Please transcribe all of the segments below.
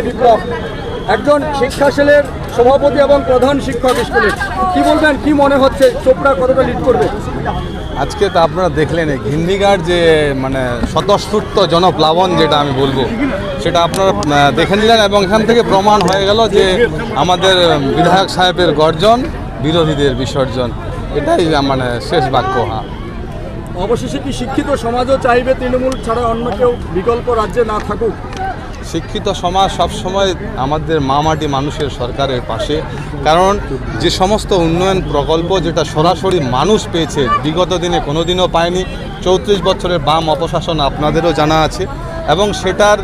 বিপ্লব একজন শিক্ষা সেলের সভাপতি এবং প্রধান শিক্ষক স্কুলের, কি বলবেন, কি মনে হচ্ছে চোপড়া কতটা লিড করবে? আজকে তো আপনারা দেখলেন ঘিন্নিগার যে মানে স্বতঃস্ফূর্ত জনপ্লাবন যেটা আমি বলবো সেটা আপনারা দেখে নিলেন এবং এখান থেকে প্রমাণ হয়ে গেল যে আমাদের বিধায়ক সাহেবের গর্জন, বিরোধীদের বিসর্জন, এটাই মানে শেষ বাক্য। হ্যাঁ, অবশেষে কি শিক্ষিত সমাজও চাইবে তৃণমূল ছাড়া অন্য কেউ বিকল্প রাজ্যে না থাকুক? শিক্ষিত সমাজ সবসময় আমাদের মামাটি মানুষের সরকারের পাশে, কারণ যে সমস্ত উন্নয়ন প্রকল্প যেটা সরাসরি মানুষ পেয়েছে বিগত দিনে কোনো দিনও পায়নি, 34 বছরের বাম অপশাসন আপনাদেরও জানা আছে, এবং সেটার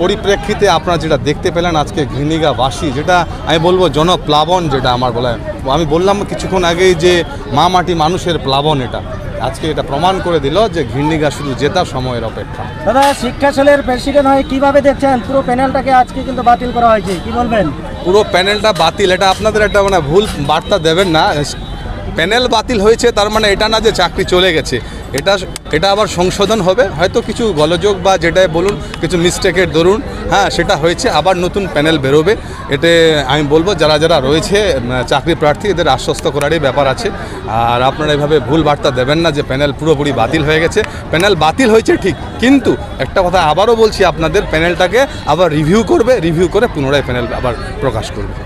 পরিপ্রেক্ষিতে আপনারা যেটা দেখতে পেলেন আজকে ঘিন্নিগাবাসী, যেটা আমি বলবো জনপ্লাবন, যেটা আমার বলা, আমি বললাম কিছুক্ষণ আগেই যে মামাটি মানুষের প্লাবন, এটা আজকে এটা প্রমাণ করে দিল যে ঘিন্নিগা শুধু জেতার সময়ের অপেক্ষা। দাদা, শিক্ষা সেলের প্রেসিডেন্ট হয়ে কিভাবে দেখছেন? পুরো প্যানেলটাকে আজকে কিন্তু বাতিল করা হয়েছে, কি বলবেন? পুরো প্যানেলটা বাতিল, এটা আপনাদের একটা মানে ভুল বার্তা দেবেন না। প্যানেল বাতিল হয়েছে তার মানে এটা না যে চাকরি চলে গেছে, এটা আবার সংশোধন হবে, হয়তো কিছু গোলযোগ বা যেটাই বলুন কিছু মিস্টেকের দরুন, হ্যাঁ সেটা হয়েছে, আবার নতুন প্যানেল বেরোবে। এতে আমি বলবো যারা যারা রয়েছে চাকরি প্রার্থী, এদের আশ্বস্ত করারই ব্যাপার আছে। আর আপনারা এভাবে ভুল বার্তা দেবেন না যে প্যানেল পুরোপুরি বাতিল হয়ে গেছে। প্যানেল বাতিল হয়েছে ঠিক, কিন্তু একটা কথা আবারও বলছি আপনাদের, প্যানেলটাকে আবার রিভিউ করে পুনরায় প্যানেল আবার প্রকাশ করবে।